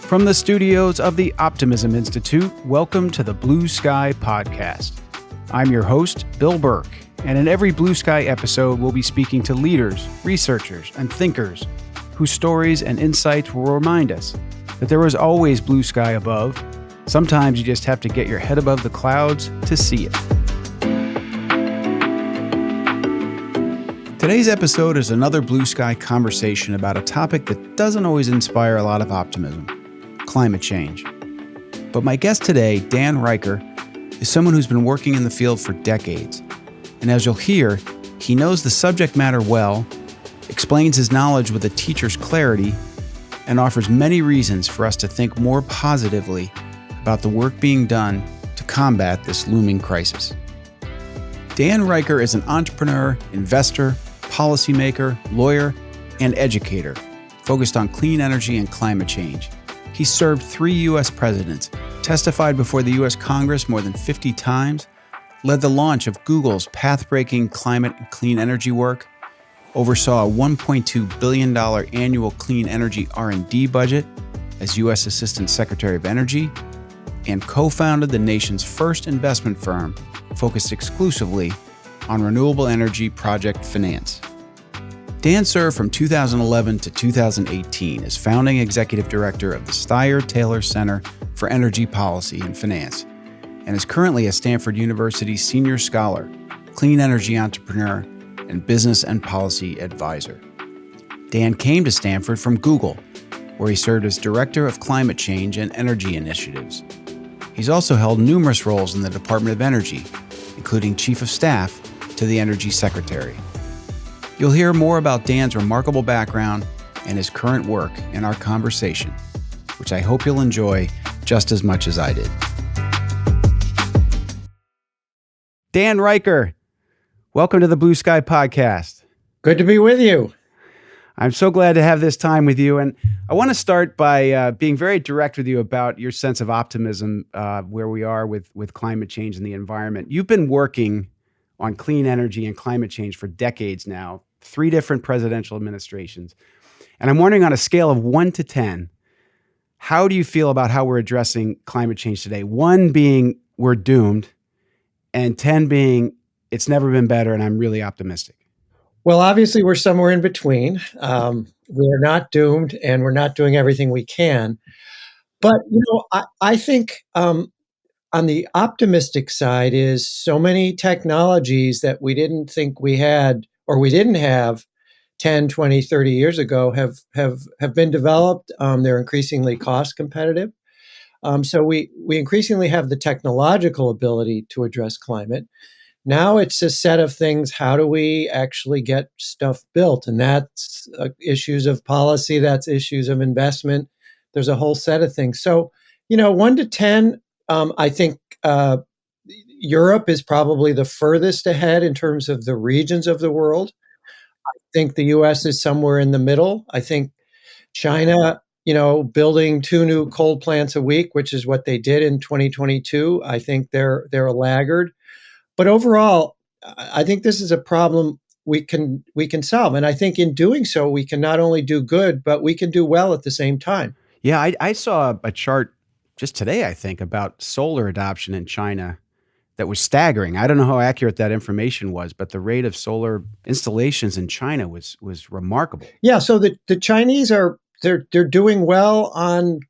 From the studios of the Optimism Institute, welcome to the Blue Sky Podcast. I'm your host, Bill Burke, and in every Blue Sky episode, we'll be speaking to leaders, researchers, and thinkers whose stories and insights will remind us that there is always blue sky above. Sometimes you just have to get your head above the clouds to see it. Today's episode is another blue sky conversation about a topic that doesn't always inspire a lot of optimism: climate change. But my guest today, Dan Reicher, is someone who's been working in the field for decades. And as you'll hear, he knows the subject matter well, explains his knowledge with a teacher's clarity, and offers many reasons for us to think more positively about the work being done to combat this looming crisis. Dan Reicher is an entrepreneur, investor, policymaker, lawyer, and educator focused on clean energy and climate change. He served 3 U.S. presidents, testified before the U.S. Congress more than 50 times, led the launch of Google's pathbreaking climate and clean energy work, oversaw a $1.2 billion annual clean energy R&D budget as U.S. Assistant Secretary of Energy, and co-founded the nation's first investment firm focused exclusively on renewable energy project finance. Dan served from 2011 to 2018 as founding executive director of the Steyer-Taylor Center for Energy Policy and Finance, and is currently a Stanford University senior scholar, clean energy entrepreneur, and business and policy advisor. Dan came to Stanford from Google, where he served as director of climate change and energy initiatives. He's also held numerous roles in the Department of Energy, including chief of staff to the Energy Secretary. You'll hear more about Dan's remarkable background and his current work in our conversation, which I hope you'll enjoy just as much as I did. Dan Reicher, welcome to the Blue Sky Podcast. Good to be with you. I'm so glad to have this time with you. And I want to start by being very direct with you about your sense of optimism where we are with climate change and the environment. You've been working on clean energy and climate change for decades now, 3 different presidential administrations. And I'm wondering, on a scale of 1 to 10, how do you feel about how we're addressing climate change today? 1 being we're doomed, and 10 being it's never been better and I'm really optimistic. Well, obviously, we're somewhere in between. We're not doomed, and we're not doing everything we can. But, I think on the optimistic side is so many technologies that we didn't think we had or we didn't have 10, 20, 30 years ago have been developed. They're increasingly cost competitive. So we increasingly have the technological ability to address climate. Now it's a set of things. How do we actually get stuff built? And that's issues of policy. That's issues of investment. There's a whole set of things. So, 1 to 10, I think Europe is probably the furthest ahead in terms of the regions of the world. I think the U.S. is somewhere in the middle. I think China, building 2 new coal plants a week, which is what they did in 2022. I think they're a laggard. But overall, I think this is a problem we can solve. And I think in doing so, we can not only do good, but we can do well at the same time. Yeah, I saw a chart just today, I think, about solar adoption in China that was staggering. I don't know how accurate that information was, but the rate of solar installations in China was remarkable. Yeah, so the Chinese they're doing well on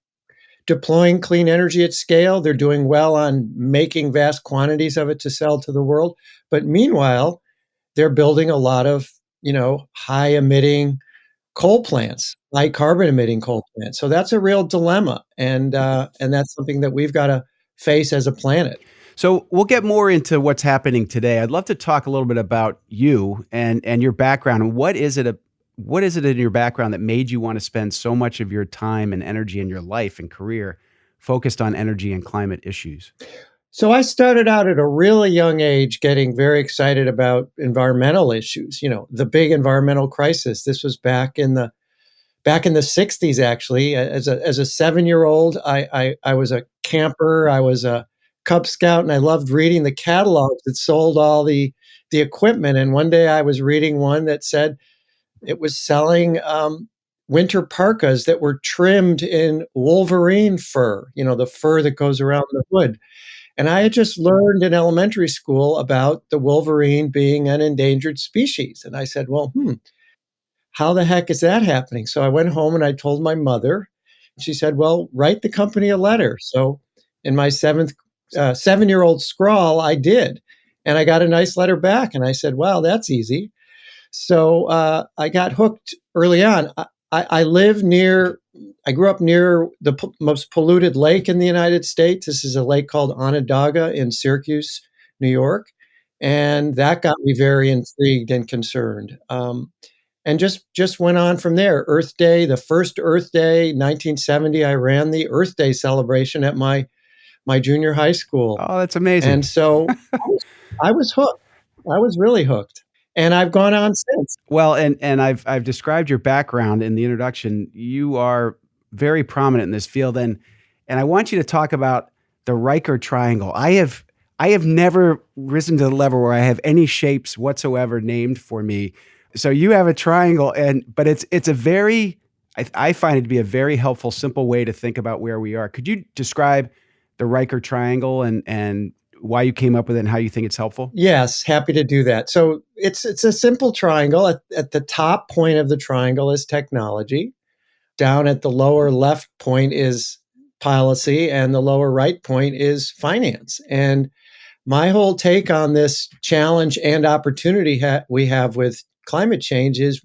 deploying clean energy at scale. They're doing well on making vast quantities of it to sell to the world. But meanwhile, they're building a lot of, high emitting coal plants, high carbon emitting coal plants. So that's a real dilemma. And that's something that we've got to face as a planet. So we'll get more into what's happening today. I'd love to talk a little bit about you and your background. And what is it in your background that made you want to spend so much of your time and energy in your life and career focused on energy and climate issues? So I started out at a really young age getting very excited about environmental issues, the big environmental crisis. This was back in the 60s, actually. As a 7-year-old, I was a camper. I was a Cub Scout, and I loved reading the catalogs that sold all the equipment. And one day I was reading one that said it was selling winter parkas that were trimmed in wolverine fur, the fur that goes around the hood. And I had just learned in elementary school about the wolverine being an endangered species. And I said, well, how the heck is that happening? So I went home and I told my mother. She said, well, write the company a letter. So in my 7-year-old scrawl, I did. And I got a nice letter back. And I said, wow, that's easy. So I got hooked early on. I live near, I grew up near the most polluted lake in the United States. This is a lake called Onondaga in Syracuse, New York. And that got me very intrigued and concerned. And just went on from there. Earth Day, the first Earth Day, 1970, I ran the Earth Day celebration at my junior high school. Oh, that's amazing. And so I was hooked. I was really hooked. And I've gone on since. Well, and I've described your background in the introduction. You are very prominent in this field, and I want you to talk about the Reicher triangle. I have never risen to the level where I have any shapes whatsoever named for me. So you have a triangle, but it's a very, I find it to be a very helpful, simple way to think about where we are. Could you describe the Reicher triangle and why you came up with it and how you think it's helpful? Yes, happy to do that. So it's a simple triangle. At the top point of the triangle is technology. Down at the lower left point is policy, and the lower right point is finance. And my whole take on this challenge and opportunity we have with climate change is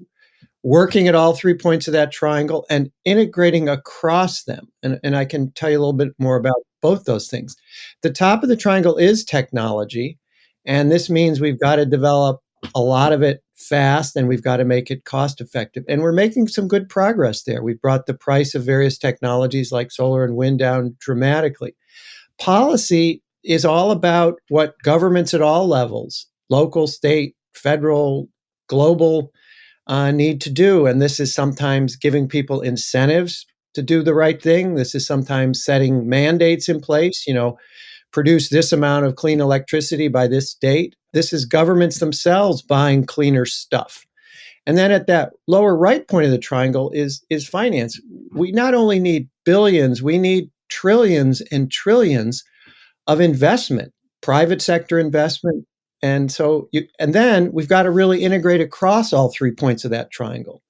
working at all 3 points of that triangle and integrating across them. And I can tell you a little bit more about both those things. The top of the triangle is technology. And this means we've got to develop a lot of it fast and we've got to make it cost effective. And we're making some good progress there. We've brought the price of various technologies like solar and wind down dramatically. Policy is all about what governments at all levels, local, state, federal, global, need to do. And this is sometimes giving people incentives to do the right thing. This is sometimes setting mandates in place, produce this amount of clean electricity by this date. This is governments themselves buying cleaner stuff. And then at that lower right point of the triangle is finance. We not only need billions, we need trillions and trillions of investment, private sector investment. And then we've got to really integrate across all 3 points of that triangle.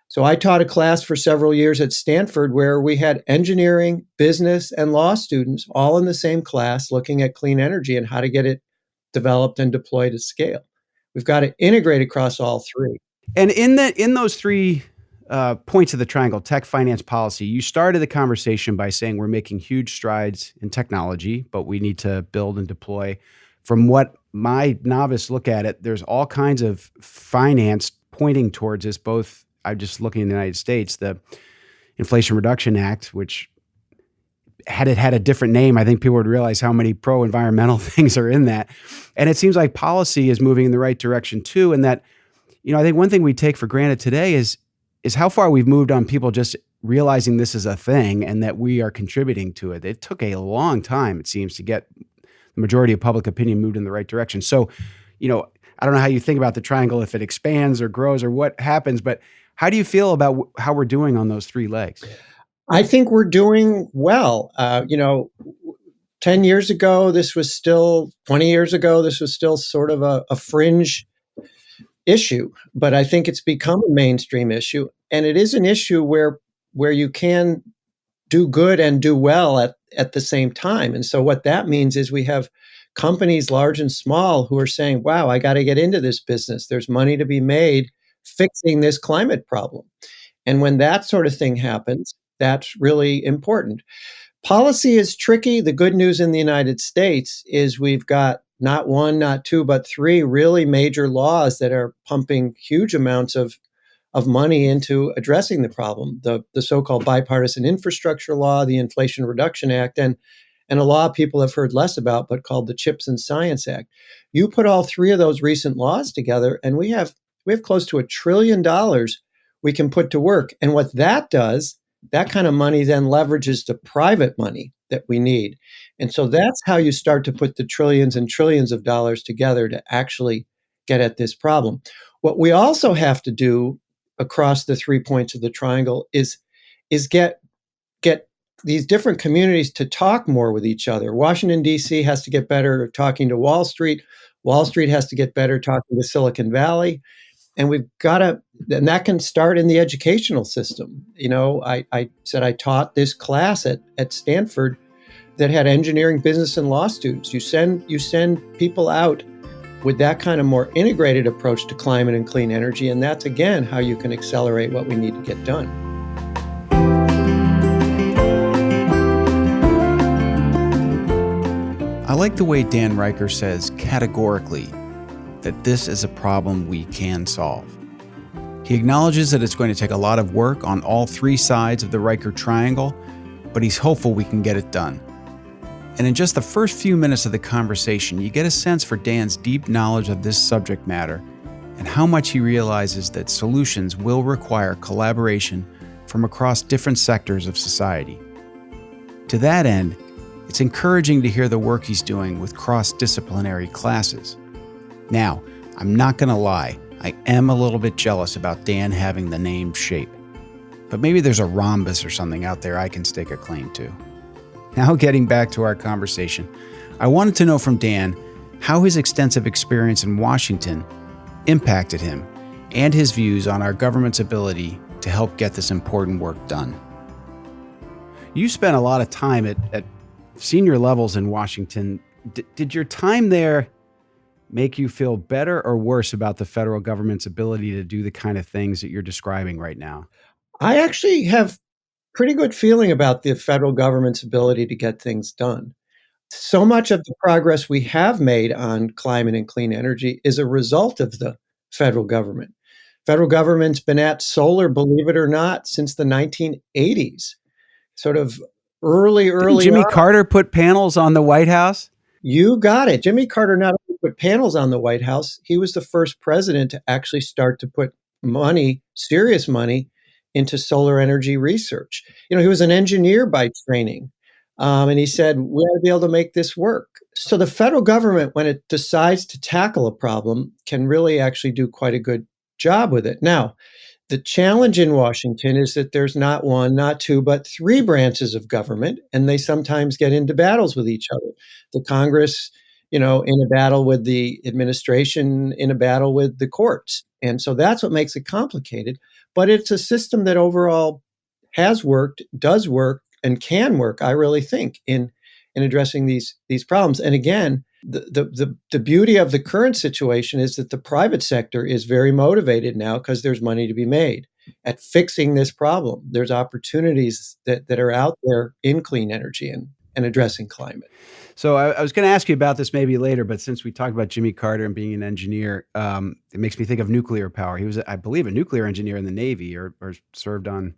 So I taught a class for several years at Stanford where we had engineering, business, and law students all in the same class looking at clean energy and how to get it developed and deployed at scale. We've got to integrate across all three. And in those 3 points of the triangle, tech, finance, policy, you started the conversation by saying we're making huge strides in technology, but we need to build and deploy. From what my novice look at it, there's all kinds of finance pointing towards this, both, I'm just looking in the United States, the Inflation Reduction Act, which had it had a different name, I think people would realize how many pro-environmental things are in that. And it seems like policy is moving in the right direction too. And that, I think one thing we take for granted today is how far we've moved on people just realizing this is a thing and that we are contributing to it. It took a long time, it seems, to get the majority of public opinion moved in the right direction. So, I don't know how you think about the triangle, if it expands or grows or what happens, but how do you feel about how we're doing on those 3 legs? I think we're doing well. 10 years ago, 20 years ago, this was still sort of a fringe issue, but I think it's become a mainstream issue. And it is an issue where you can do good and do well at the same time. And so what that means is we have companies large and small who are saying, wow, I got to get into this business. There's money to be made fixing this climate problem. And when that sort of thing happens, that's really important. Policy is tricky. The good news in the United States is we've got not 1, not 2, but 3 really major laws that are pumping huge amounts of money into addressing the problem. The so-called bipartisan infrastructure law, the Inflation Reduction Act, and a law people have heard less about, but called the Chips and Science Act. You put all 3 of those recent laws together, and we have close to $1 trillion we can put to work. And what that does, that kind of money then leverages the private money that we need. And so that's how you start to put the trillions and trillions of dollars together to actually get at this problem. What we also have to do across the 3 points of the triangle is get these different communities to talk more with each other. Washington, D.C. has to get better at talking to Wall Street. Wall Street has to get better talking to Silicon Valley. And we've got to, and that can start in the educational system. I said I taught this class at Stanford that had engineering, business, and law students. You send people out with that kind of more integrated approach to climate and clean energy, and that's again how you can accelerate what we need to get done. I like the way Dan Reicher says categorically that this is a problem we can solve. He acknowledges that it's going to take a lot of work on all three sides of the Reicher triangle, but he's hopeful we can get it done. And in just the first few minutes of the conversation, you get a sense for Dan's deep knowledge of this subject matter and how much he realizes that solutions will require collaboration from across different sectors of society. To that end, it's encouraging to hear the work he's doing with cross-disciplinary classes. Now, I'm not going to lie, I am a little bit jealous about Dan having the name SHAPE. But maybe there's a rhombus or something out there I can stake a claim to. Now getting back to our conversation, I wanted to know from Dan how his extensive experience in Washington impacted him and his views on our government's ability to help get this important work done. You spent a lot of time at senior levels in Washington. Did your time there make you feel better or worse about the federal government's ability to do the kind of things that you're describing right now? I actually have pretty good feeling about the federal government's ability to get things done. So much of the progress we have made on climate and clean energy is a result of the federal government. Federal government's been at solar, believe it or not, since the 1980s. Sort of early Didn't Jimmy on. Carter put panels on the White House? You got it. Jimmy Carter not only put panels on the White House, he was the first president to actually start to put money, serious money, into solar energy research. He was an engineer by training. And he said, we ought to be able to make this work. So the federal government, when it decides to tackle a problem, can really actually do quite a good job with it. Now, the challenge in Washington is that there's not one, not two, but three branches of government, and they sometimes get into battles with each other. The Congress, in a battle with the administration, in a battle with the courts. And so that's what makes it complicated. But it's a system that overall has worked, does work, and can work, I really think, in addressing these problems. And again, the beauty of the current situation is that the private sector is very motivated now because there's money to be made at fixing this problem. There's opportunities that are out there in clean energy and addressing climate. So I was going to ask you about this maybe later, but since we talked about Jimmy Carter and being an engineer, it makes me think of nuclear power. He was, I believe, a nuclear engineer in the Navy or served on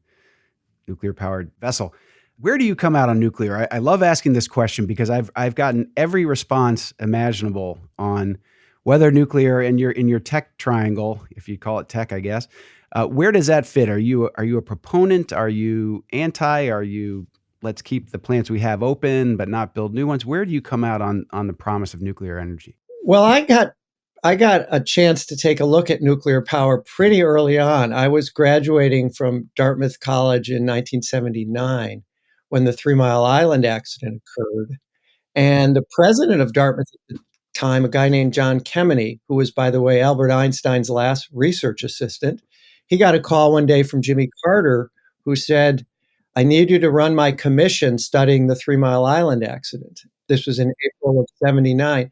nuclear-powered vessel. Where do you come out on nuclear? I love asking this question because I've gotten every response imaginable on whether nuclear in your tech triangle, if you call it tech, I guess. Where does that fit? Are you a proponent? Are you anti? Are you let's keep the plants we have open but not build new ones? Where do you come out on the promise of nuclear energy? Well, I got a chance to take a look at nuclear power pretty early on. I was graduating from Dartmouth College in 1979 when the 3 Mile Island accident occurred. And the president of Dartmouth at the time, a guy named John Kemeny, who was, by the way, Albert Einstein's last research assistant, he got a call one day from Jimmy Carter, who said, I need you to run my commission studying the 3 Mile Island accident. This was in April of 79.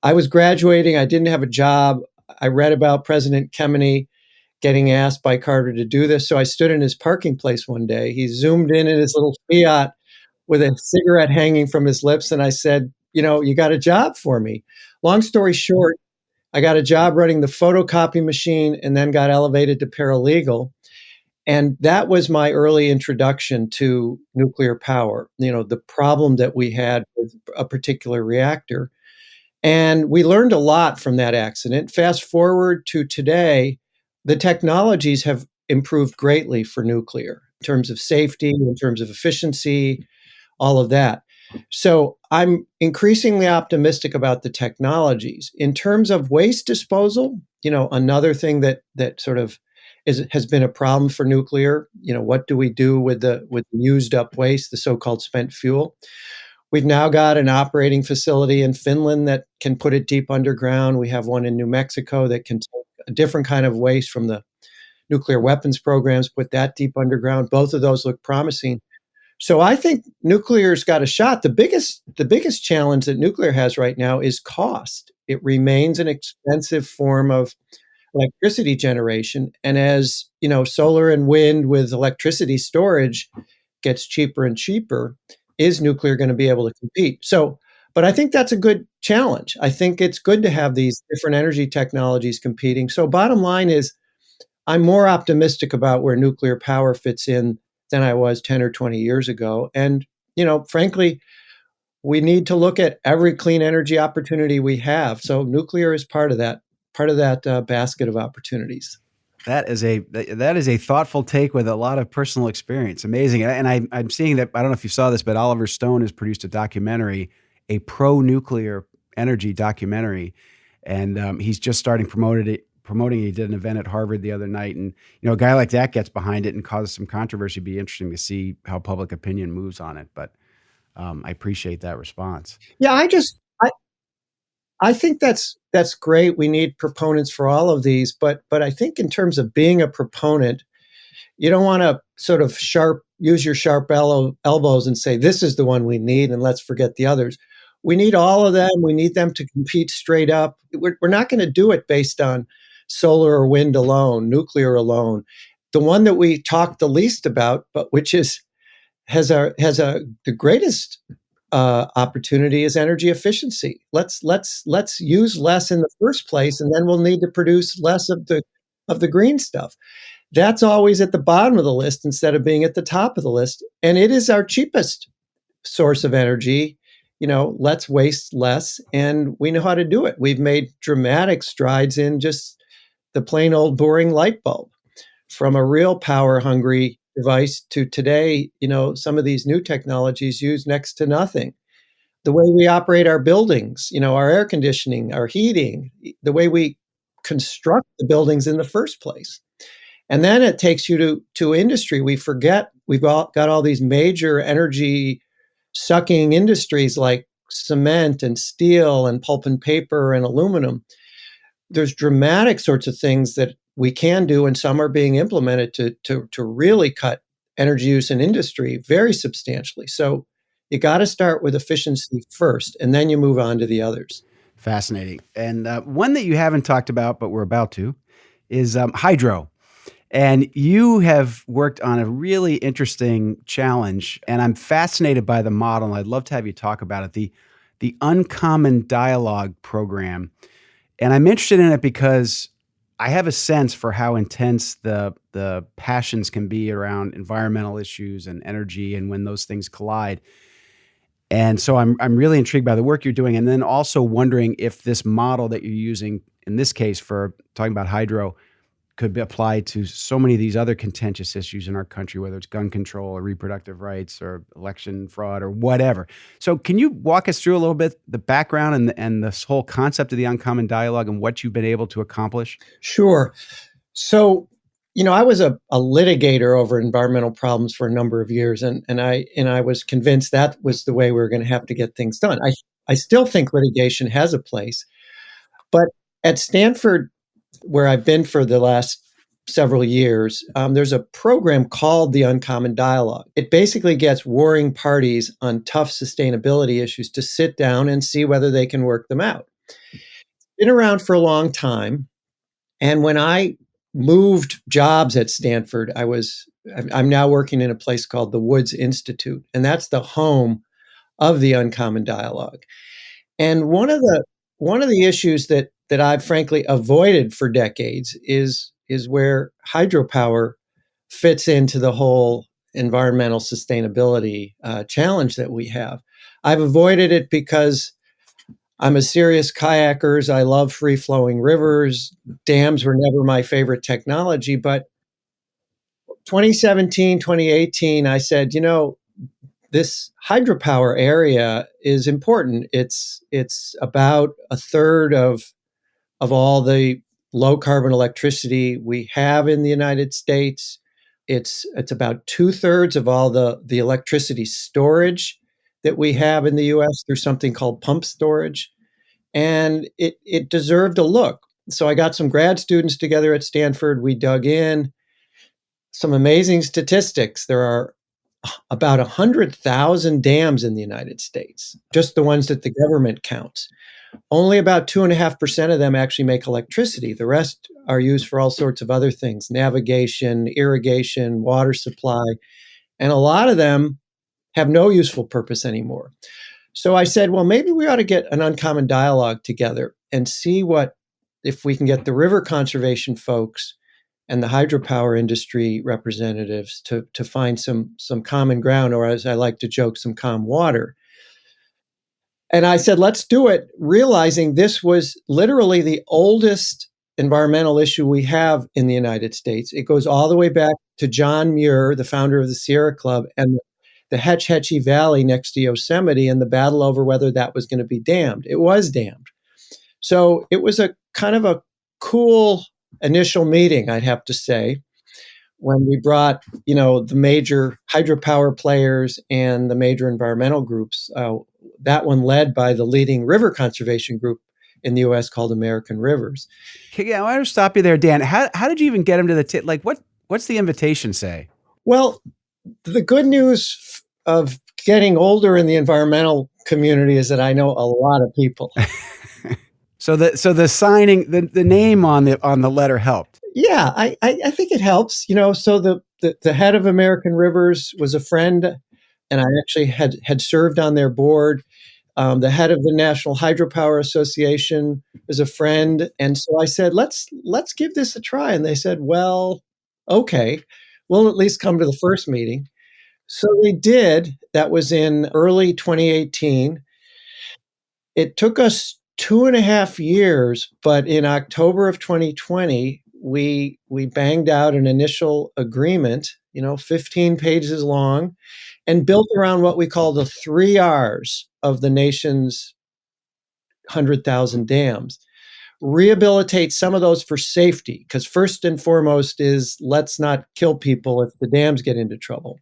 I was graduating. I didn't have a job. I read about President Kemeny getting asked by Carter to do this. So I stood in his parking place one day. He zoomed in his little Fiat with a cigarette hanging from his lips. And I said, you got a job for me. Long story short, I got a job running the photocopy machine and then got elevated to paralegal. And that was my early introduction to nuclear power, the problem that we had with a particular reactor. And we learned a lot from that accident. Fast forward to today, the technologies have improved greatly for nuclear in terms of safety, in terms of efficiency, all of that. So I'm increasingly optimistic about the technologies. In terms of waste disposal, another thing that sort of has been a problem for nuclear. What do we do with the used up waste, the so-called spent fuel? We've now got an operating facility in Finland that can put it deep underground. We have one in New Mexico that can take a different kind of waste from the nuclear weapons programs, put that deep underground. Both of those look promising. So I think nuclear's got a shot. The biggest challenge that nuclear has right now is cost. It remains an expensive form of electricity generation. And as solar and wind with electricity storage gets cheaper and cheaper, is nuclear going to be able to compete? So, but I think that's a good challenge. I think it's good to have these different energy technologies competing. So bottom line is, I'm more optimistic about where nuclear power fits in than I was 10 or 20 years ago. And, frankly, we need to look at every clean energy opportunity we have. So nuclear is part of that basket of opportunities. That is a thoughtful take with a lot of personal experience. Amazing. And I'm seeing that, I don't know if you saw this, but Oliver Stone has produced a documentary, a pro-nuclear energy documentary, and he's just starting promoting it. He did an event at Harvard the other night, and a guy like that gets behind it and causes some controversy. It'd be interesting to see how public opinion moves on it. But I appreciate that response. Yeah, I think that's great. We need proponents for all of these, but I think in terms of being a proponent, you don't want to sort of use your sharp elbows and say this is the one we need, and let's forget the others. We need all of them. We need them to compete straight up. We're not going to do it based on solar or wind alone, nuclear alone. The one that we talk the least about, but which has the greatest opportunity, is energy efficiency. Let's use less in the first place, and then we'll need to produce less of the green stuff. That's always at the bottom of the list instead of being at the top of the list, and it is our cheapest source of energy. Let's waste less, and we know how to do it. We've made dramatic strides in just the plain old boring light bulb, from a real power hungry device to today, some of these new technologies use next to nothing. The way we operate our buildings, our air conditioning, our heating, the way we construct the buildings in the first place. And then it takes you to industry. We forget we've got all these major energy sucking industries like cement and steel and pulp and paper and aluminum. There's dramatic sorts of things that we can do, and some are being implemented to really cut energy use in industry very substantially. So you got to start with efficiency first, and then you move on to the others. Fascinating. And one that you haven't talked about, but we're about to, is hydro. And you have worked on a really interesting challenge, and I'm fascinated by the model, and I'd love to have you talk about it, the Uncommon Dialogue program. And I'm interested in it because I have a sense for how intense the passions can be around environmental issues and energy, and when those things collide. And so I'm really intrigued by the work you're doing, and then also wondering if this model that you're using in this case for talking about hydro could be applied to so many of these other contentious issues in our country, whether it's gun control or reproductive rights or election fraud or whatever. So can you walk us through a little bit the background and this whole concept of the Uncommon Dialogue and what you've been able to accomplish? Sure. So, I was a litigator over environmental problems for a number of years, and I was convinced that was the way we were going to have to get things done. I still think litigation has a place, but at Stanford, where I've been for the last several years, there's a program called the Uncommon Dialogue. It basically gets warring parties on tough sustainability issues to sit down and see whether they can work them out. It's been around for a long time. And when I moved jobs at Stanford, I'm now working in a place called the Woods Institute, and that's the home of the Uncommon Dialogue. And one of the issues that I've frankly avoided for decades is where hydropower fits into the whole environmental sustainability challenge that we have. I've avoided it because I'm a serious kayaker. I love free-flowing rivers. Dams were never my favorite technology, but 2017, 2018, I said, this hydropower area is important. It's about a third of all the low carbon electricity we have in the United States. It's about 2/3 of all the electricity storage that we have in the US through something called pump storage, and it deserved a look. So I got some grad students together at Stanford. We dug in, some amazing statistics. There are about 100,000 dams in the United States, just the ones that the government counts. Only about 2.5% of them actually make electricity. The rest are used for all sorts of other things, navigation, irrigation, water supply, and a lot of them have no useful purpose anymore. So I said, well, maybe we ought to get an uncommon dialogue together and see what if we can get the river conservation folks and the hydropower industry representatives to find some common ground, or as I like to joke, some calm water. And I said, let's do it, realizing this was literally the oldest environmental issue we have in the United States. It goes all the way back to John Muir, the founder of the Sierra Club, and the Hetch Hetchy Valley next to Yosemite, and the battle over whether that was going to be dammed. It was dammed. So it was a kind of a cool initial meeting, I'd have to say, when we brought, the major hydropower players and the major environmental groups, that one led by the leading river conservation group in the US called American Rivers. Okay, yeah, I want to stop you there, Dan. How did you even get him to the like what's the invitation say? Well, the good news of getting older in the environmental community is that I know a lot of people. So the signing, the name on the letter helped. Yeah, I think it helps. So the head of American Rivers was a friend, and I actually had served on their board. The head of the National Hydropower Association is a friend, and so I said, let's give this a try. And they said, well, okay, we'll at least come to the first meeting. So they did. That was in early 2018. It took us 2.5 years, but in October of 2020, we banged out an initial agreement, 15 pages long, and built around what we call the 3 Rs of the nation's 100,000 dams. Rehabilitate some of those for safety, because first and foremost is let's not kill people if the dams get into trouble.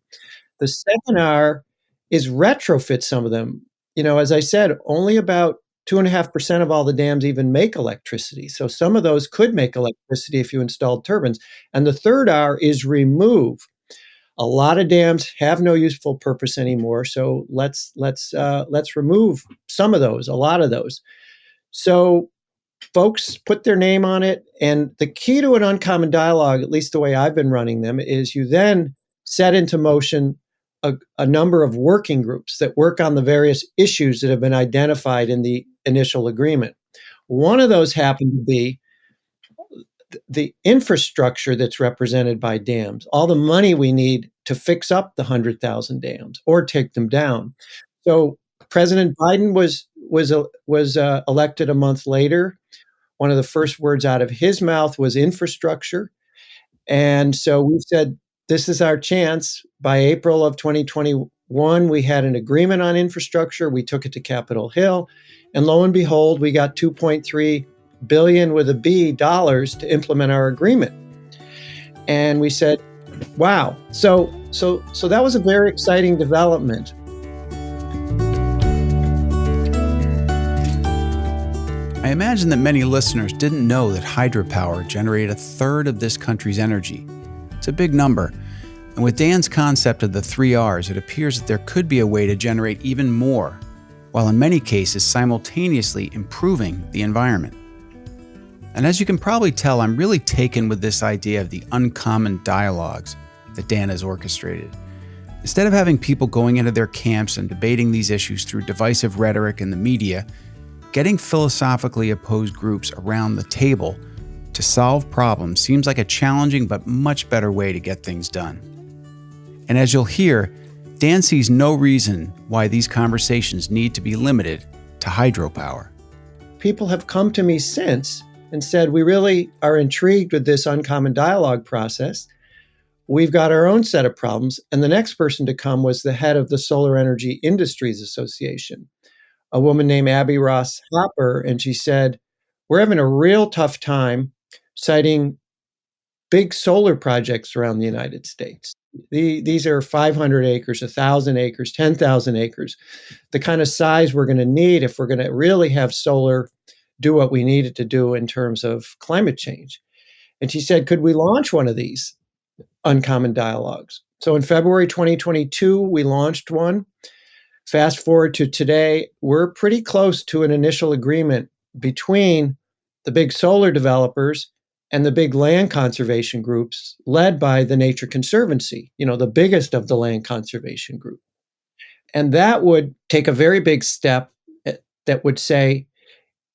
The second R is retrofit some of them. As I said, only about 2.5% of all the dams even make electricity. So some of those could make electricity if you installed turbines. And the third R is remove. A lot of dams have no useful purpose anymore. So let's remove some of those, a lot of those. So folks put their name on it. And the key to an uncommon dialogue, at least the way I've been running them, is you then set into motion a number of working groups that work on the various issues that have been identified in the initial agreement. One of those happened to be the infrastructure that's represented by dams, all the money we need to fix up the 100,000 dams or take them down. So President Biden was elected a month later. One of the first words out of his mouth was infrastructure. And so we said, this is our chance. By April of 2021, we had an agreement on infrastructure. We took it to Capitol Hill. And lo and behold, we got $2.3 billion with a B dollars to implement our agreement. And we said, wow. So that was a very exciting development. I imagine that many listeners didn't know that hydropower generated 1/3 of this country's energy. It's a big number. And with Dan's concept of the 3 Rs, it appears that there could be a way to generate even more, while in many cases simultaneously improving the environment. And as you can probably tell, I'm really taken with this idea of the uncommon dialogues that Dan has orchestrated. Instead of having people going into their camps and debating these issues through divisive rhetoric in the media, getting philosophically opposed groups around the table to solve problems seems like a challenging but much better way to get things done. And as you'll hear, Dan sees no reason why these conversations need to be limited to hydropower. People have come to me since and said, we really are intrigued with this uncommon dialogue process. We've got our own set of problems. And the next person to come was the head of the Solar Energy Industries Association, a woman named Abby Ross Hopper. And she said, we're having a real tough time citing big solar projects around the United States. These are 500 acres, 1,000 acres, 10,000 acres, the kind of size we're going to need if we're going to really have solar do what we need it to do in terms of climate change. And she said, could we launch one of these uncommon dialogues? So in February 2022, we launched one. Fast forward to today, we're pretty close to an initial agreement between the big solar developers and the big land conservation groups led by the Nature Conservancy, the biggest of the land conservation group. And that would take a very big step that would say,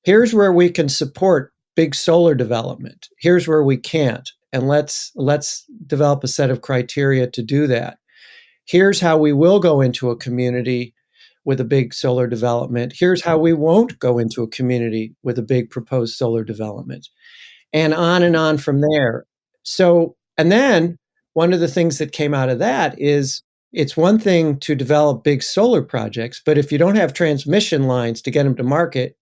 here's where we can support big solar development. Here's where we can't. And let's develop a set of criteria to do that. Here's how we will go into a community with a big solar development. Here's how we won't go into a community with a big proposed solar development. And on from there. So, and then one of the things that came out of that is it's one thing to develop big solar projects, but if you don't have transmission lines to get them to market,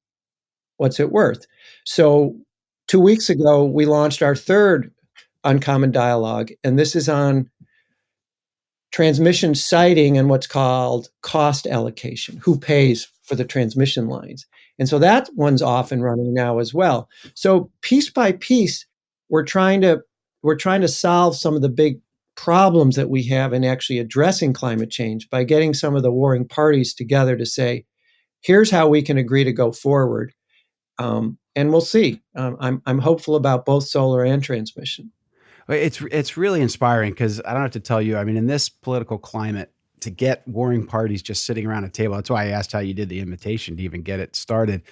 what's it worth? So 2 weeks ago, we launched our third Uncommon Dialogue, and this is on transmission siting and what's called cost allocation, who pays for the transmission lines. And so that one's off and running now as well. So piece by piece, we're trying to solve some of the big problems that we have in actually addressing climate change by getting some of the warring parties together to say, here's how we can agree to go forward. And we'll see. I'm hopeful about both solar and transmission. It's really inspiring because I don't have to tell you, I mean, in this political climate, to get warring parties just sitting around a table, that's why I asked how you did the invitation to even get it started.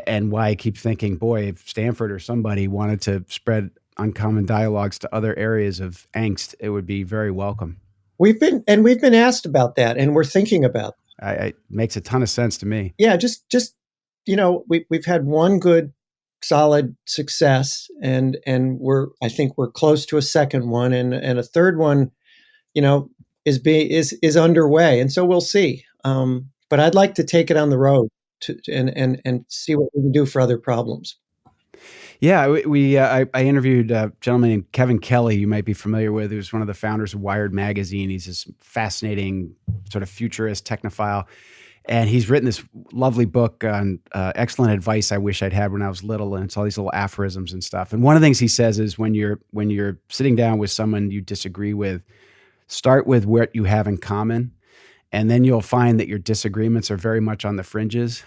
And why I keep thinking, boy, if Stanford or somebody wanted to spread uncommon dialogues to other areas of angst, it would be very welcome. We've been asked about that, and we're thinking about it. Makes a ton of sense to me. Yeah, just we've had one good solid success, and I think we're close to a second one, and a third one, is underway, and so we'll see. But I'd like to take it on the road and see what we can do for other problems. Yeah, I interviewed a gentleman named Kevin Kelly, you might be familiar with, who's one of the founders of Wired magazine. He's this fascinating sort of futurist technophile. And he's written this lovely book on excellent advice I wish I'd had when I was little, and it's all these little aphorisms and stuff. And one of the things he says is when you're sitting down with someone you disagree with, start with what you have in common, and then you'll find that your disagreements are very much on the fringes.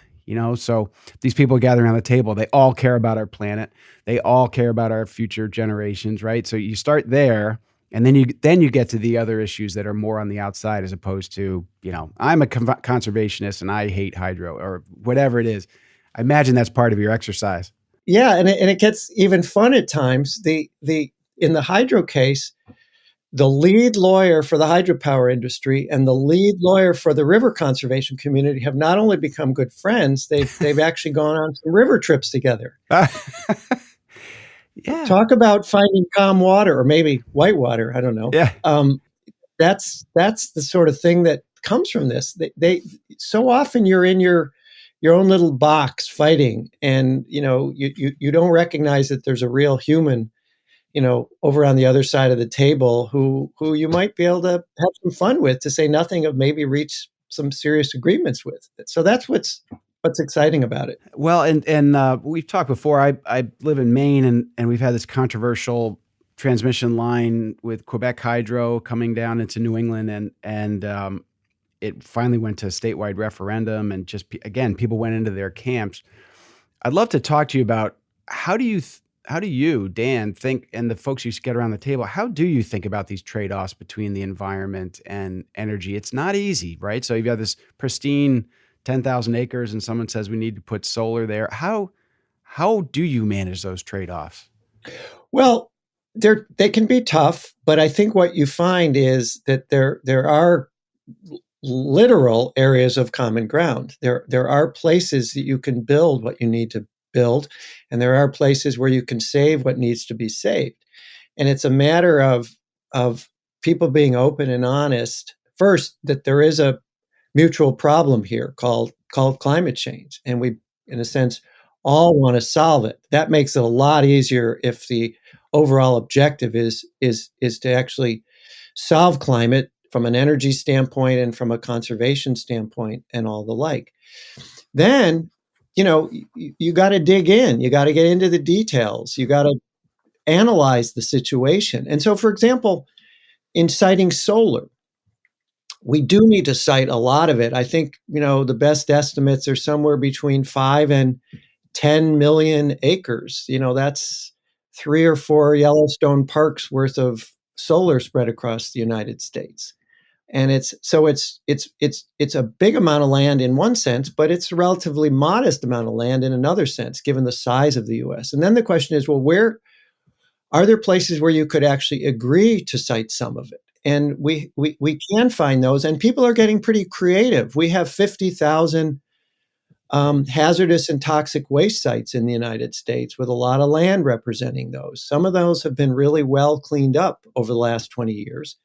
So these people gather around the table, they all care about our planet, they all care about our future generations, right? So you start there. And then you get to the other issues that are more on the outside, as opposed to, I'm a conservationist and I hate hydro or whatever it is. I imagine that's part of your exercise. Yeah, and it gets even fun at times. In the hydro case, the lead lawyer for the hydropower industry and the lead lawyer for the river conservation community have not only become good friends, they've actually gone on some river trips together. Yeah. Talk about finding calm water, or maybe white water. I don't know. Yeah. That's the sort of thing that comes from this. They so often you're in your own little box fighting, and you don't recognize that there's a real human, over on the other side of the table who you might be able to have some fun with, to say nothing of maybe reach some serious agreements with. So that's what's exciting about it. Well, and we've talked before. I live in Maine, and we've had this controversial transmission line with Quebec Hydro coming down into New England, and it finally went to a statewide referendum, and just again, people went into their camps. I'd love to talk to you about how do you, Dan, think, and the folks you get around the table, how do you think about these trade-offs between the environment and energy? It's not easy, right? So you've got this pristine 10,000 acres and someone says we need to put solar there. How do you manage those trade-offs? Well, they can be tough, but I think what you find is that there are literal areas of common ground. There are places that you can build what you need to build, and there are places where you can save what needs to be saved. And it's a matter of people being open and honest. First, that there is a mutual problem here called climate change, and we, in a sense, all wanna solve it. That makes it a lot easier if the overall objective is to actually solve climate from an energy standpoint and from a conservation standpoint and all the like. Then, you gotta dig in, you gotta get into the details, you gotta analyze the situation. And so, for example, in citing solar, we do need to cite a lot of it. I think, the best estimates are somewhere between 5 and 10 million acres. That's 3 or 4 Yellowstone parks worth of solar spread across the United States. And it's a big amount of land in one sense, but it's a relatively modest amount of land in another sense, given the size of the US. And then the question is, well, where are there places where you could actually agree to cite some of it? And we can find those, and people are getting pretty creative. We have 50,000 hazardous and toxic waste sites in the United States with a lot of land representing those. Some of those have been really well cleaned up over the last 20 years.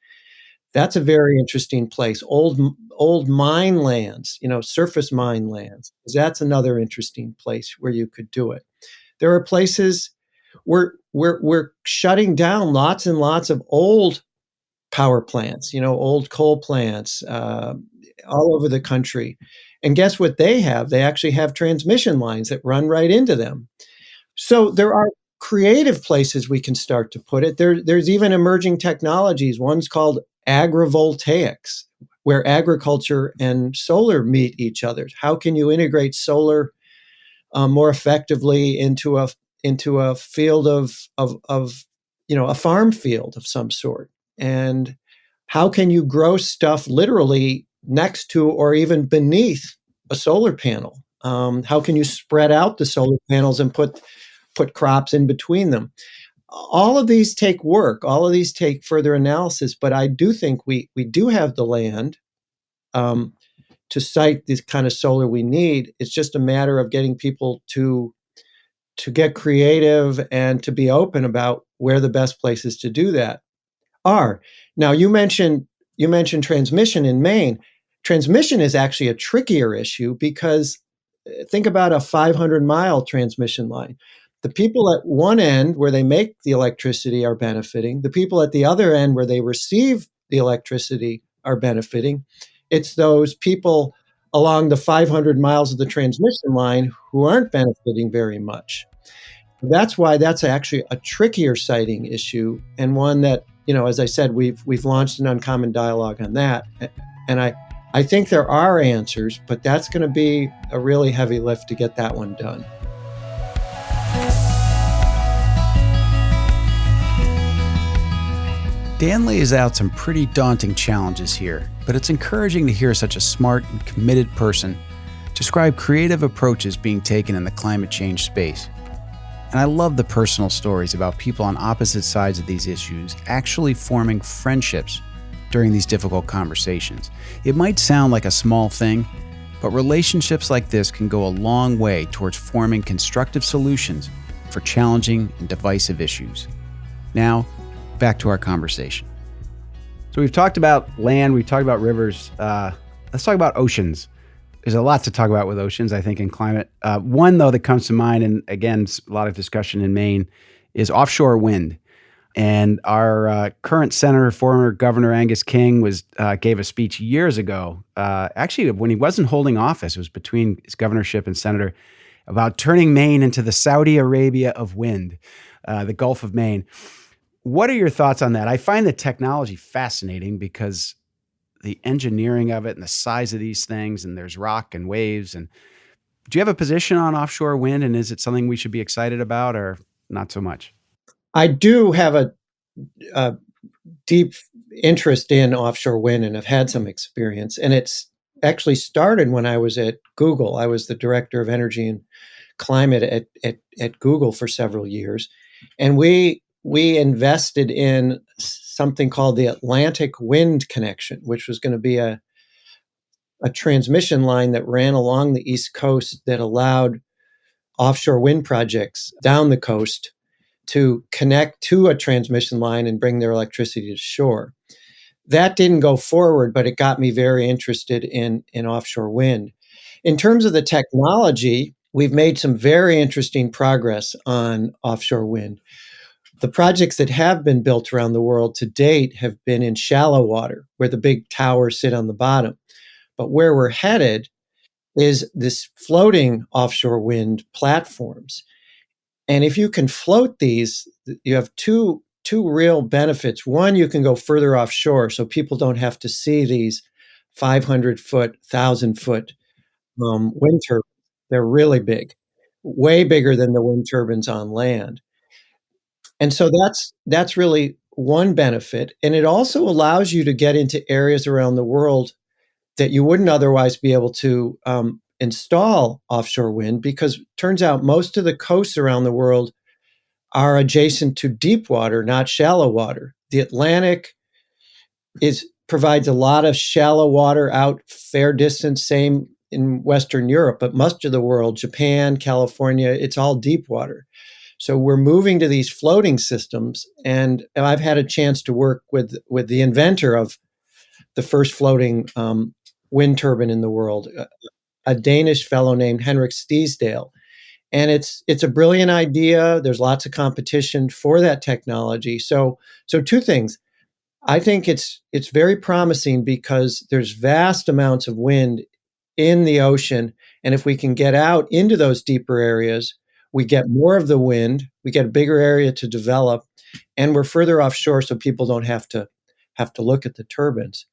That's a very interesting place. Old mine lands, surface mine lands. That's another interesting place where you could do it. There are places where we're shutting down lots and lots of old power plants, old coal plants, all over the country. And guess what they have? They actually have transmission lines that run right into them. So there are creative places we can start to put it. There's even emerging technologies. One's called agrivoltaics, where agriculture and solar meet each other. How can you integrate solar more effectively into a field of a farm field of some sort? And how can you grow stuff literally next to or even beneath a solar panel? How can you spread out the solar panels and put crops in between them? All of these take work. All of these take further analysis. But I do think we do have the land to site this kind of solar we need. It's just a matter of getting people to get creative and to be open about where the best places to do that are. Now, you mentioned transmission in Maine. Transmission is actually a trickier issue because think about a 500-mile transmission line. The people at one end where they make the electricity are benefiting. The people at the other end where they receive the electricity are benefiting. It's those people along the 500 miles of the transmission line who aren't benefiting very much. That's why that's actually a trickier siting issue, and one that, as I said, we've launched an uncommon dialogue on that. And I think there are answers, but that's going to be a really heavy lift to get that one done. Dan lays out some pretty daunting challenges here, but it's encouraging to hear such a smart and committed person describe creative approaches being taken in the climate change space. And I love the personal stories about people on opposite sides of these issues actually forming friendships during these difficult conversations. It might sound like a small thing, but relationships like this can go a long way towards forming constructive solutions for challenging and divisive issues. Now, back to our conversation. So we've talked about land, we've talked about rivers. Let's talk about oceans. There's a lot to talk about with oceans, I think, in climate. One, though, that comes to mind, and again, a lot of discussion in Maine, is offshore wind. And our current senator, former Governor Angus King, gave a speech years ago, actually when he wasn't holding office, it was between his governorship and senator, about turning Maine into the Saudi Arabia of wind, the Gulf of Maine. What are your thoughts on that? I find the technology fascinating because the engineering of it and the size of these things, and there's rock and waves. And do you have a position on offshore wind, and is it something we should be excited about or not so much? I do have a deep interest in offshore wind and have had some experience. And it's actually started when I was at Google. I was the director of energy and climate at Google for several years. And we invested in something called the Atlantic Wind Connection, which was going to be a transmission line that ran along the East Coast that allowed offshore wind projects down the coast to connect to a transmission line and bring their electricity to shore. That didn't go forward, but it got me very interested in offshore wind. In terms of the technology, we've made some very interesting progress on offshore wind. The projects that have been built around the world to date have been in shallow water, where the big towers sit on the bottom. But where we're headed is this floating offshore wind platforms. And if you can float these, you have two real benefits. One, you can go further offshore, so people don't have to see these 500-foot, 1,000-foot wind turbines. They're really big, way bigger than the wind turbines on land. And so that's really one benefit. And it also allows you to get into areas around the world that you wouldn't otherwise be able to install offshore wind, because it turns out most of the coasts around the world are adjacent to deep water, not shallow water. The Atlantic provides a lot of shallow water out fair distance, same in Western Europe, but most of the world, Japan, California, it's all deep water. So we're moving to these floating systems, and I've had a chance to work with the inventor of the first floating wind turbine in the world, a Danish fellow named Henrik Stiesdal. And it's a brilliant idea. There's lots of competition for that technology. So two things. I think it's very promising because there's vast amounts of wind in the ocean, and if we can get out into those deeper areas, we get more of the wind, we get a bigger area to develop, and we're further offshore, so people don't have to look at the turbines.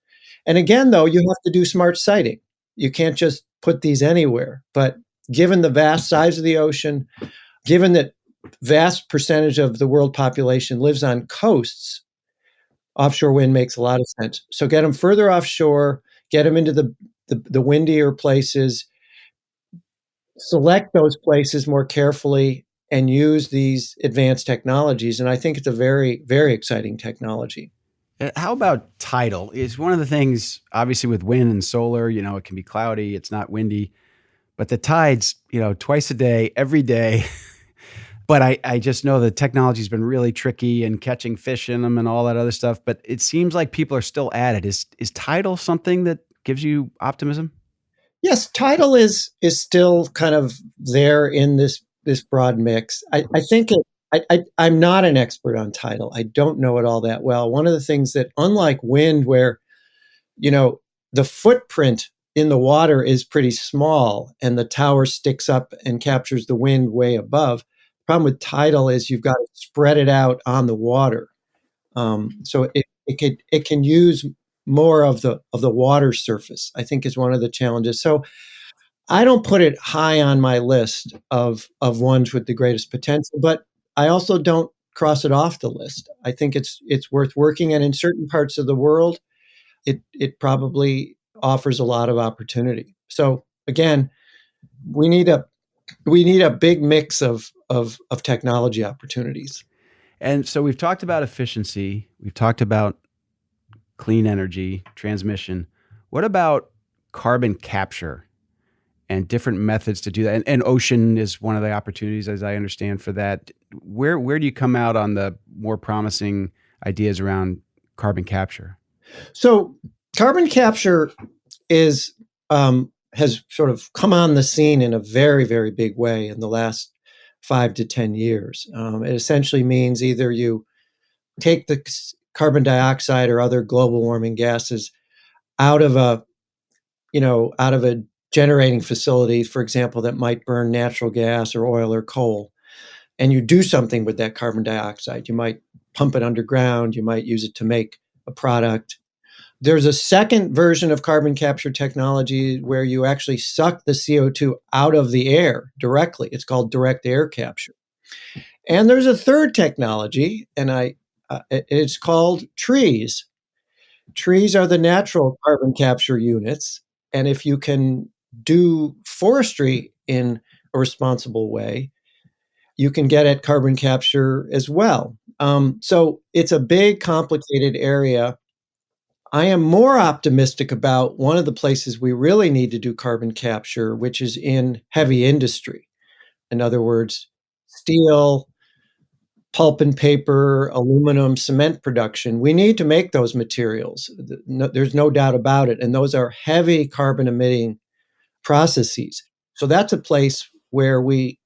And again, though, you have to do smart siting. You can't just put these anywhere. But given the vast size of the ocean, given that vast percentage of the world population lives on coasts, offshore wind makes a lot of sense. So get them further offshore, get them into the windier places, select those places more carefully, and use these advanced technologies. And I think it's a very, very exciting technology. How about tidal? Is one of the things, obviously, with wind and solar, it can be cloudy, it's not windy, but the tides, twice a day, every day. But I just know the technology's been really tricky and catching fish in them and all that other stuff. But it seems like people are still at it. Is tidal something that gives you optimism? Yes, tidal is still kind of there in this broad mix. I think I'm not an expert on tidal. I don't know it all that well. One of the things that, unlike wind, where the footprint in the water is pretty small and the tower sticks up and captures the wind way above. The problem with tidal is you've got to spread it out on the water. So it can use more of the water surface, I think, is one of the challenges. So I don't put it high on my list of ones with the greatest potential, but I also don't cross it off the list. I think it's worth working, and in certain parts of the world, it probably offers a lot of opportunity. So again, we need a big mix of technology opportunities. And so we've talked about efficiency, we've talked about clean energy, transmission. What about carbon capture and different methods to do that? And ocean is one of the opportunities, as I understand, for that. Where do you come out on the more promising ideas around carbon capture? So carbon capture is has sort of come on the scene in a very, very big way in the last 5 to 10 years. It essentially means either you take the carbon dioxide or other global warming gases out of a generating facility, for example, that might burn natural gas or oil or coal, and you do something with that carbon dioxide. You might pump it underground, you might use it to make a product. There's a second version of carbon capture technology where you actually suck the CO2 out of the air directly. It's called direct air capture. And there's a third technology, and it's called trees. Trees are the natural carbon capture units, and if you can do forestry in a responsible way, you can get at carbon capture as well. So it's a big, complicated area. I am more optimistic about one of the places we really need to do carbon capture, which is in heavy industry. In other words, steel, pulp and paper, aluminum, cement production. We need to make those materials. There's no doubt about it. And those are heavy carbon emitting processes. So that's a place where we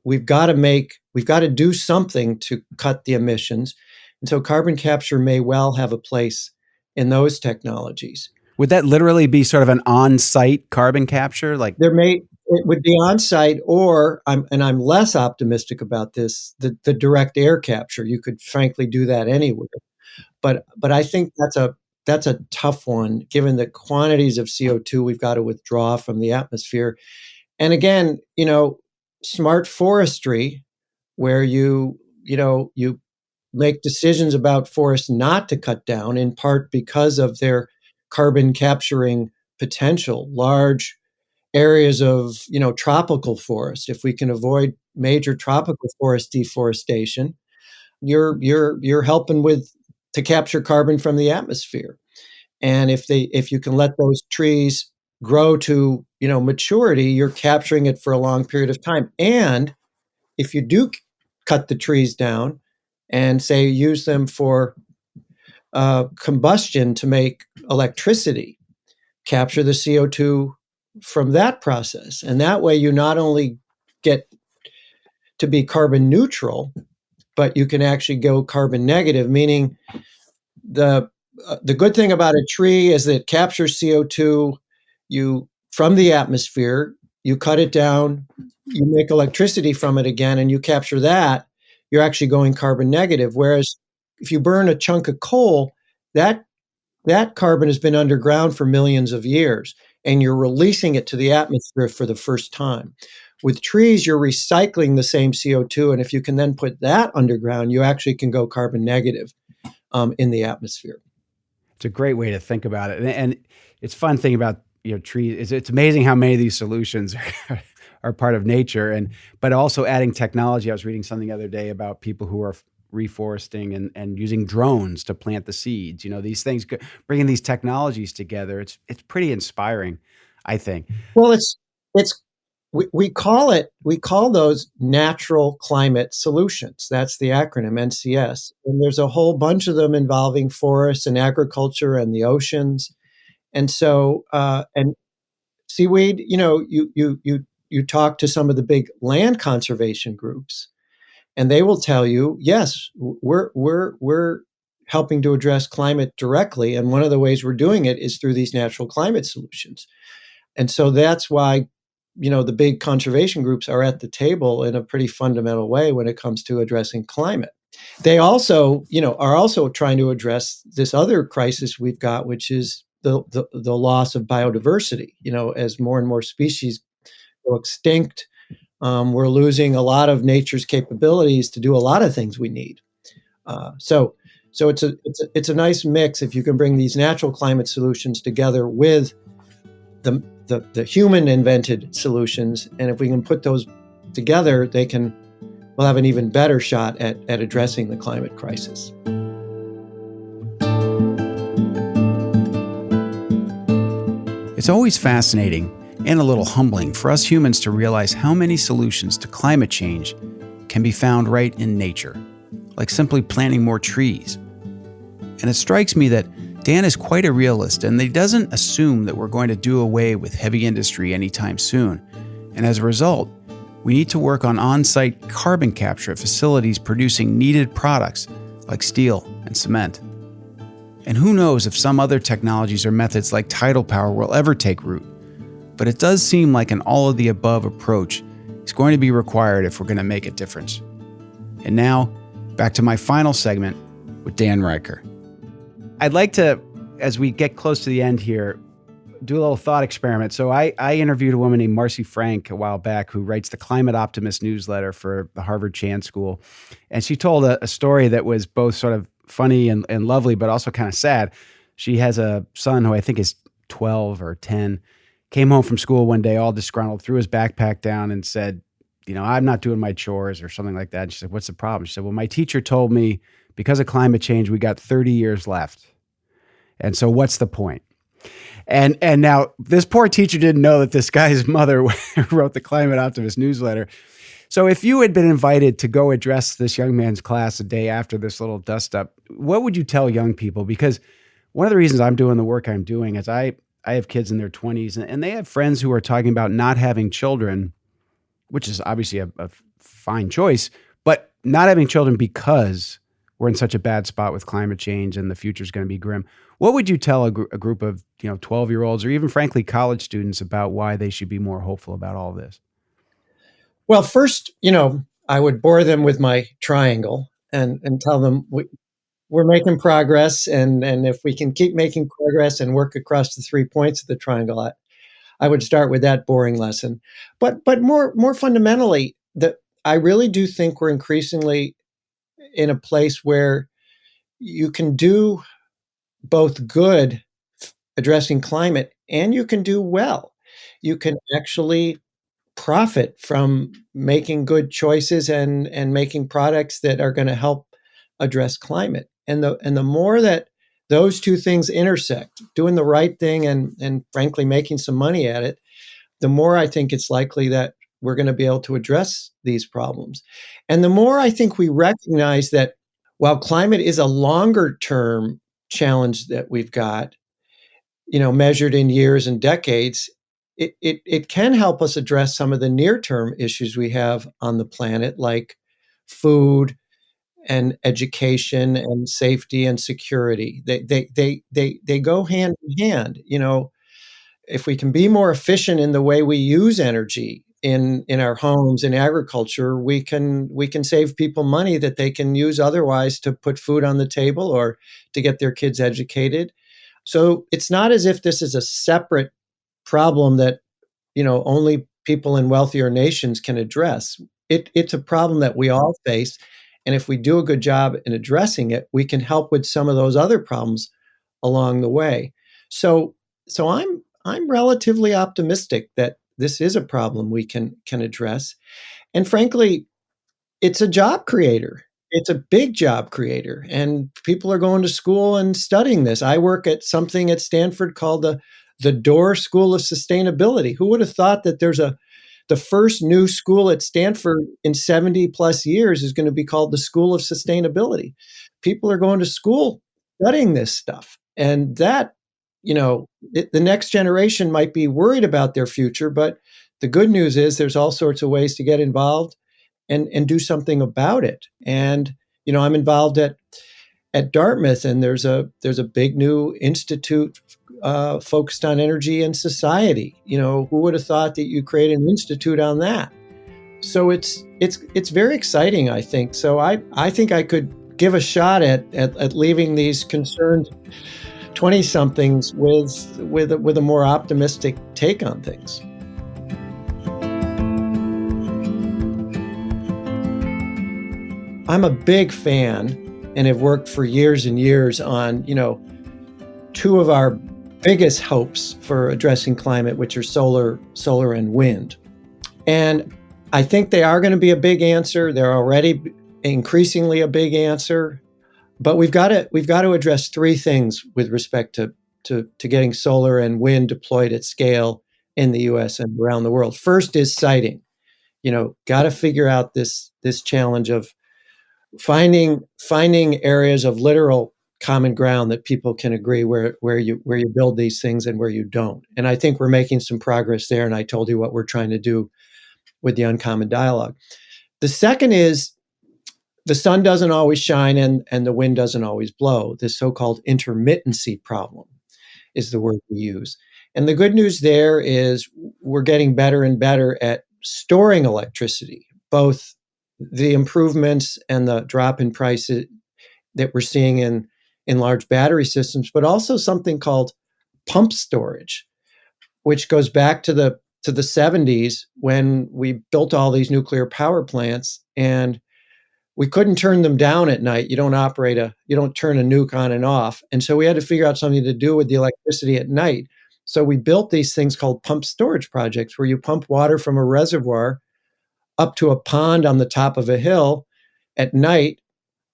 we've got to do something to cut the emissions, and so carbon capture may well have a place in those technologies. Would that literally be sort of an on-site carbon capture? Like, It would be on site, or I'm less optimistic about this, the direct air capture. You could frankly do that anywhere. But I think that's a tough one given the quantities of CO2 we've got to withdraw from the atmosphere. And again, smart forestry, where you make decisions about forests not to cut down, in part because of their carbon capturing potential. Large areas of, tropical forest, if we can avoid major tropical forest deforestation, you're helping with to capture carbon from the atmosphere. And if you can let those trees grow to, maturity, you're capturing it for a long period of time. And if you do cut the trees down and say use them for combustion to make electricity, capture the CO2 from that process. And that way you not only get to be carbon neutral, but you can actually go carbon negative, meaning the good thing about a tree is that it captures CO2 from the atmosphere, you cut it down, you make electricity from it again, and you capture that, you're actually going carbon negative. Whereas if you burn a chunk of coal, that carbon has been underground for millions of years, and you're releasing it to the atmosphere for the first time. With trees, you're recycling the same CO2, and if you can then put that underground, you actually can go carbon negative in the atmosphere. it's a great way to think about it. And it's fun thing about, trees. It's amazing how many of these solutions are part of nature, but also adding technology. I was reading something the other day about people who are reforesting and using drones to plant the seeds. These things, bringing these technologies together. It's pretty inspiring, I think. Well, we call those natural climate solutions. That's the acronym NCS. And there's a whole bunch of them involving forests and agriculture and the oceans. And so, and seaweed, you talk to some of the big land conservation groups, and they will tell you, yes, we're helping to address climate directly, and one of the ways we're doing it is through these natural climate solutions. And so that's why, the big conservation groups are at the table in a pretty fundamental way when it comes to addressing climate. They also, are also trying to address this other crisis we've got, which is the loss of biodiversity. As more and more species go extinct, we're losing a lot of nature's capabilities to do a lot of things we need. So it's a nice mix if you can bring these natural climate solutions together with the human invented solutions, and if we can put those together, we'll have an even better shot at addressing the climate crisis. It's always fascinating and a little humbling for us humans to realize how many solutions to climate change can be found right in nature, like simply planting more trees. And it strikes me that Dan is quite a realist, and he doesn't assume that we're going to do away with heavy industry anytime soon. And as a result, we need to work on on-site carbon capture at facilities producing needed products like steel and cement. And who knows if some other technologies or methods like tidal power will ever take root. But it does seem like an all-of-the-above approach is going to be required if we're going to make a difference. And now, back to my final segment with Dan Reicher. I'd like to, as we get close to the end here, do a little thought experiment. So I interviewed a woman named Marcy Frank a while back who writes the Climate Optimist newsletter for the Harvard Chan School. And she told a story that was both sort of funny and lovely, but also kind of sad. She has a son who I think is 12 or 10, came home from school one day all disgruntled, threw his backpack down and said, I'm not doing my chores or something like that. And she said, what's the problem? She said, well, my teacher told me because of climate change, we got 30 years left. And so what's the point? And now this poor teacher didn't know that this guy's mother wrote the Climate Optimist newsletter. So if you had been invited to go address this young man's class a day after this little dust up, what would you tell young people? Because one of the reasons I'm doing the work I'm doing is I have kids in their 20s and they have friends who are talking about not having children which is obviously a fine choice, but not having children because we're in such a bad spot with climate change and the future is going to be grim. What would you tell a group of 12-year-olds or even frankly college students about why they should be more hopeful about all this? Well, first, I would bore them with my triangle and tell them we're making progress, and if we can keep making progress and work across the 3 points of the triangle, I would start with that boring lesson. But more fundamentally, that I really do think we're increasingly in a place where you can do both good addressing climate and you can do well. You can actually profit from making good choices and making products that are going to help address climate. And the more that those two things intersect, doing the right thing and frankly making some money at it, the more I think it's likely that we're going to be able to address these problems. And the more I think we recognize that while climate is a longer term challenge that we've got, measured in years and decades, it can help us address some of the near term issues we have on the planet, like food and education and safety and security. They go hand in hand. If we can be more efficient in the way we use energy in our homes, in agriculture, we can save people money that they can use otherwise to put food on the table or to get their kids educated. So it's not as if this is a separate problem that only people in wealthier nations can address. It's a problem that we all face, and if we do a good job in addressing it, we can help with some of those other problems along the way. So I'm relatively optimistic that this is a problem we can address. And frankly, it's a job creator. It's a big job creator, and people are going to school and studying this. I work at something at Stanford called the Door School of Sustainability. Who would have thought that the first new school at Stanford in 70 plus years is going to be called the School of Sustainability? People are going to school studying this stuff, and that, the next generation might be worried about their future, but the good news is there's all sorts of ways to get involved and do something about it. And I'm involved at Dartmouth, and there's a big new institute focused on energy and society. Who would have thought that you create an institute on that? So it's very exciting, I think. So I think I could give a shot at leaving these concerned 20 somethings with a more optimistic take on things. I'm a big fan and have worked for years and years on, two of our biggest hopes for addressing climate, which are solar and wind. And I think they are going to be a big answer. They're already increasingly a big answer. But we've got to address three things with respect to getting solar and wind deployed at scale in the US and around the world. First is siting. Got to figure out this challenge of finding areas of literal common ground that people can agree where you build these things and where you don't. And I think we're making some progress there. And I told you what we're trying to do with the Uncommon Dialogue. The second is the sun doesn't always shine and the wind doesn't always blow. This so-called intermittency problem is the word we use. And the good news there is we're getting better and better at storing electricity, both the improvements and the drop in prices that we're seeing in large battery systems, but also something called pump storage, which goes back to the 70s when we built all these nuclear power plants and we couldn't turn them down at night. You don't turn a nuke on and off. And so we had to figure out something to do with the electricity at night. So we built these things called pump storage projects where you pump water from a reservoir up to a pond on the top of a hill at night.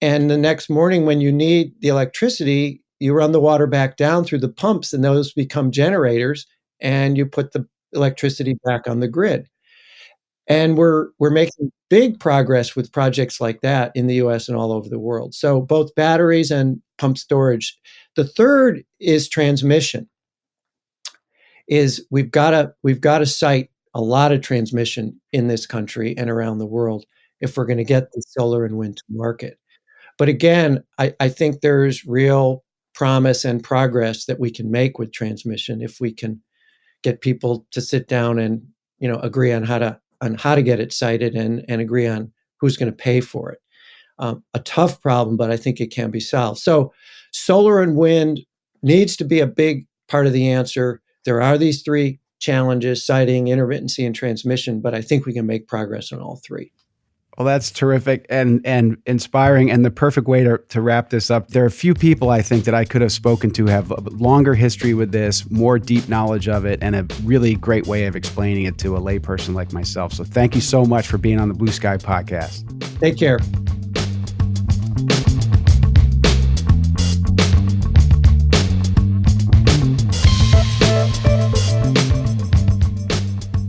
And the next morning when you need the electricity, you run the water back down through the pumps and those become generators and you put the electricity back on the grid. And we're making big progress with projects like that in the US and all over the world. So both batteries and pump storage. The third is transmission. We've got to site a lot of transmission in this country and around the world if we're going to get the solar and wind to market. But again, I think there's real promise and progress that we can make with transmission if we can get people to sit down and agree on how to get it sited and agree on who's going to pay for it. A tough problem, but I think it can be solved. So solar and wind needs to be a big part of the answer. There are these three challenges: siting, intermittency, and transmission, but I think we can make progress on all three. Well, that's terrific and inspiring, and the perfect way to wrap this up. There are a few people I think that I could have spoken to have a longer history with this, more deep knowledge of it, and a really great way of explaining it to a layperson like myself. So thank you so much for being on the Blue Sky Podcast. Take care.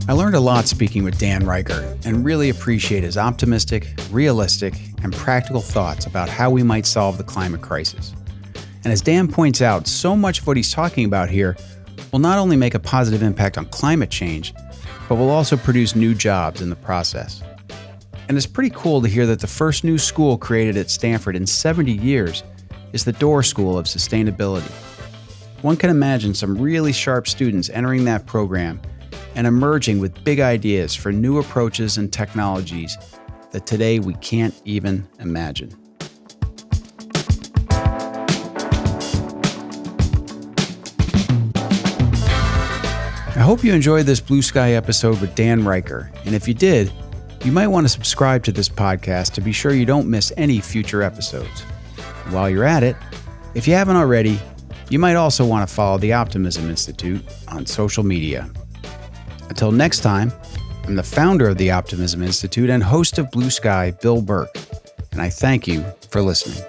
I learned a lot speaking with Dan Reicher and really appreciate his optimistic, realistic, and practical thoughts about how we might solve the climate crisis. And as Dan points out, so much of what he's talking about here will not only make a positive impact on climate change, but will also produce new jobs in the process. And it's pretty cool to hear that the first new school created at Stanford in 70 years is the Door School of Sustainability. One can imagine some really sharp students entering that program and emerging with big ideas for new approaches and technologies that today we can't even imagine. I hope you enjoyed this Blue Sky episode with Dan Reicher, and if you did, you might want to subscribe to this podcast to be sure you don't miss any future episodes. And while you're at it, if you haven't already, you might also want to follow the Optimism Institute on social media. Until next time, I'm the founder of the Optimism Institute and host of Blue Sky, Bill Burke, and I thank you for listening.